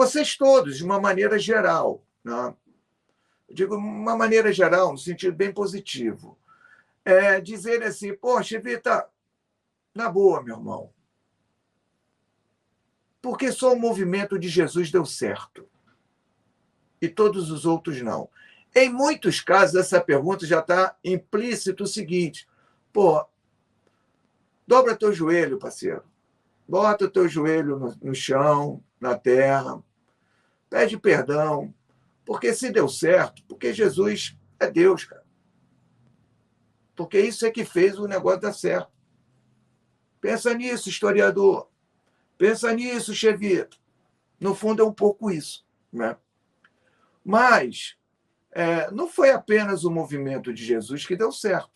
vocês todos, de uma maneira geral, né? Eu digo uma maneira geral, no sentido bem positivo, dizer assim, poxa, Vitor, na boa, meu irmão, por que só o movimento de Jesus deu certo e todos os outros não? Em muitos casos, essa pergunta já está implícito o seguinte, pô, dobra teu joelho, parceiro, bota o teu joelho no chão, na terra, pede perdão, porque se deu certo, porque Jesus é Deus, cara. Porque isso é que fez o negócio dar certo. Pensa nisso, historiador. Pensa nisso, Chevito. No fundo, é um pouco isso, né? Mas não foi apenas o movimento de Jesus que deu certo.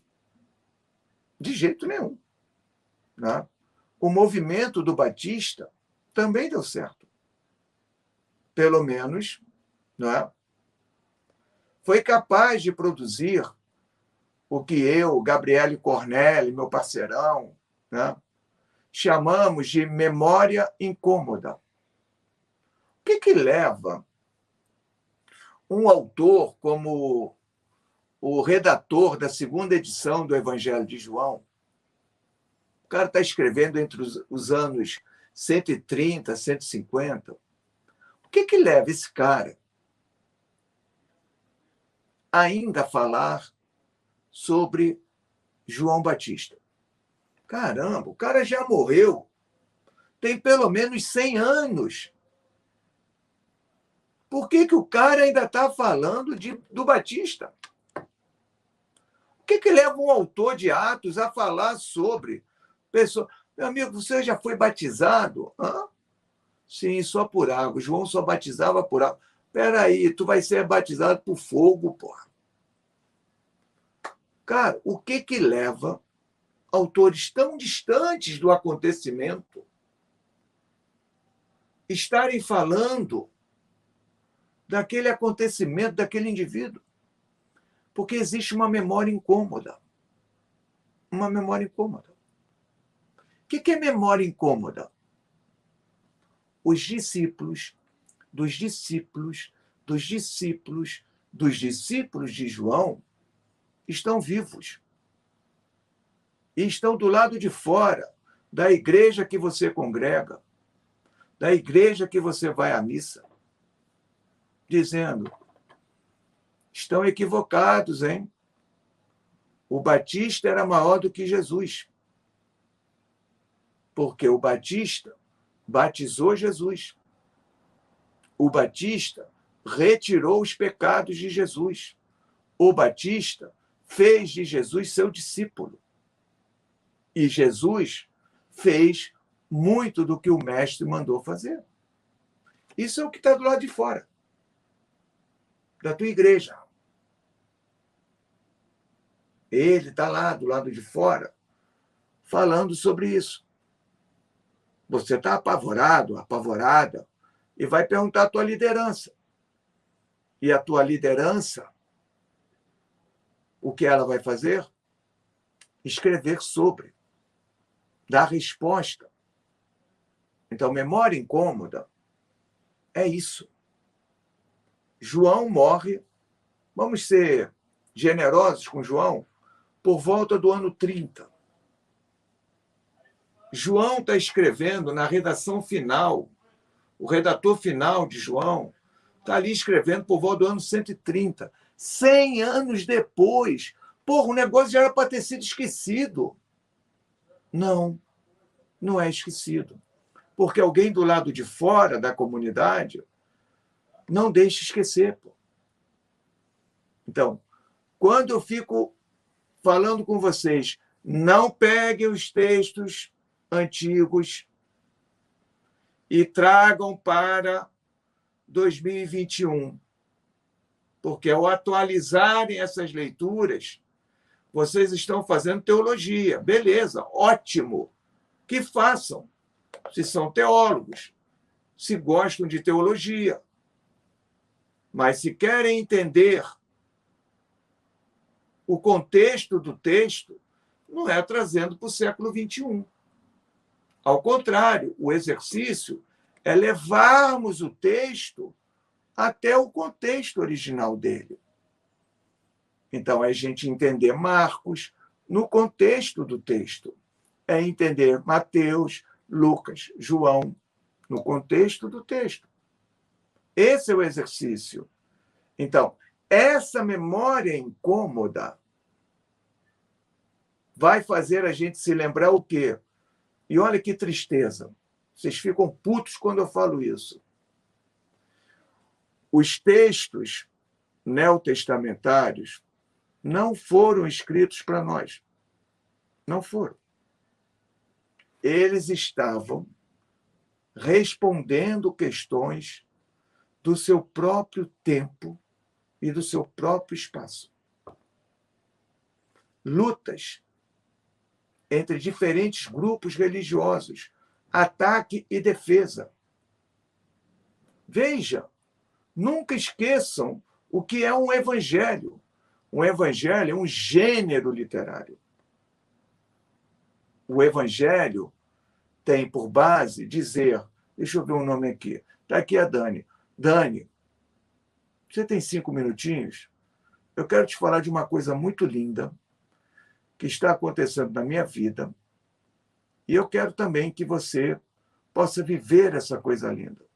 De jeito nenhum. Né? O movimento do Batista também deu certo. Pelo menos, né? Foi capaz de produzir o que eu, Gabriele Cornelli, meu parceirão, né? Chamamos de memória incômoda. O que leva um autor como o redator da segunda edição do Evangelho de João, o cara está escrevendo entre os anos 130, 150, o que leva esse cara ainda a falar sobre João Batista? Caramba, o cara já morreu, tem pelo menos 100 anos. Por que o cara ainda está falando do Batista? O que leva um autor de Atos a falar sobre pessoa? Meu amigo, você já foi batizado? Hã? Sim, só por água. João só batizava por água. Espera aí, tu vai ser batizado por fogo, porra. Cara, o que leva autores tão distantes do acontecimento estarem falando daquele acontecimento, daquele indivíduo? Porque existe uma memória incômoda. Uma memória incômoda. O que é memória incômoda? Os discípulos, dos discípulos, dos discípulos, dos discípulos de João estão vivos. E estão do lado de fora da igreja que você congrega, da igreja que você vai à missa, dizendo: estão equivocados, hein? O Batista era maior do que Jesus. Porque o Batista batizou Jesus. O Batista retirou os pecados de Jesus. O Batista fez de Jesus seu discípulo. E Jesus fez muito do que o mestre mandou fazer. Isso é o que está do lado de fora da tua igreja. Ele está lá do lado de fora falando sobre isso. Você está apavorado, apavorada, e vai perguntar à tua liderança. E a tua liderança, o que ela vai fazer? Escrever sobre, dar resposta. Então, memória incômoda é isso. João morre, vamos ser generosos com João, por volta do ano 30. João está escrevendo na redação final, o redator final de João está ali escrevendo por volta do ano 130. 100 anos depois. Porra, o negócio já era para ter sido esquecido. Não, não é esquecido. Porque alguém do lado de fora da comunidade não deixa esquecer. Pô. Então, quando eu fico falando com vocês, não peguem os textos antigos e tragam para 2021. Porque ao atualizarem essas leituras, vocês estão fazendo teologia. Beleza, ótimo. Que façam, se são teólogos, se gostam de teologia. Mas se querem entender o contexto do texto, não é trazendo para o século XXI. Ao contrário, o exercício é levarmos o texto até o contexto original dele. Então, é a gente entender Marcos no contexto do texto. É entender Mateus, Lucas, João, no contexto do texto. Esse é o exercício. Então, essa memória incômoda vai fazer a gente se lembrar o quê? E olha que tristeza. Vocês ficam putos quando eu falo isso. Os textos neotestamentários não foram escritos para nós. Não foram. Eles estavam respondendo questões do seu próprio tempo e do seu próprio espaço. Lutas entre diferentes grupos religiosos, ataque e defesa. Veja, nunca esqueçam o que é um evangelho. Um evangelho é um gênero literário. O evangelho tem por base dizer, deixa eu ver o nome aqui, está aqui a Dani. Dani, você tem 5 minutinhos? Eu quero te falar de uma coisa muito linda que está acontecendo na minha vida e eu quero também que você possa viver essa coisa linda.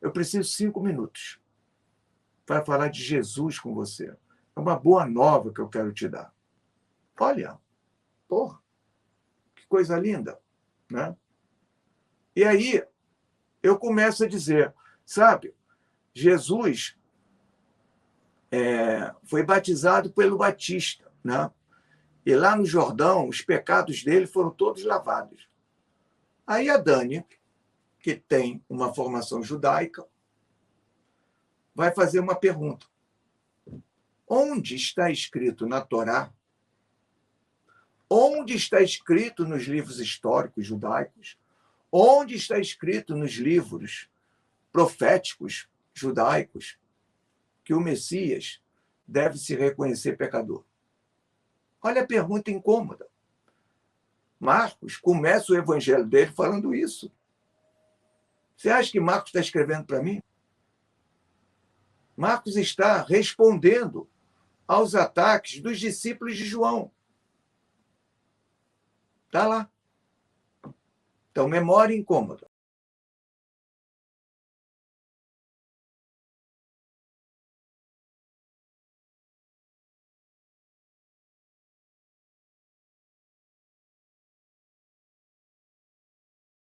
Eu preciso 5 minutos para falar de Jesus com você. É uma boa nova que eu quero te dar. Olha, porra, que coisa linda, né? E aí eu começo a dizer, sabe, Jesus foi batizado pelo Batista, né? E lá no Jordão, os pecados dele foram todos lavados. Aí a Dani, que tem uma formação judaica, vai fazer uma pergunta. Onde está escrito na Torá? Onde está escrito nos livros históricos judaicos? Onde está escrito nos livros proféticos judaicos que o Messias deve se reconhecer pecador? Olha a pergunta incômoda. Marcos começa o evangelho dele falando isso. Você acha que Marcos está escrevendo para mim? Marcos está respondendo aos ataques dos discípulos de João. Está lá. Então, memória incômoda.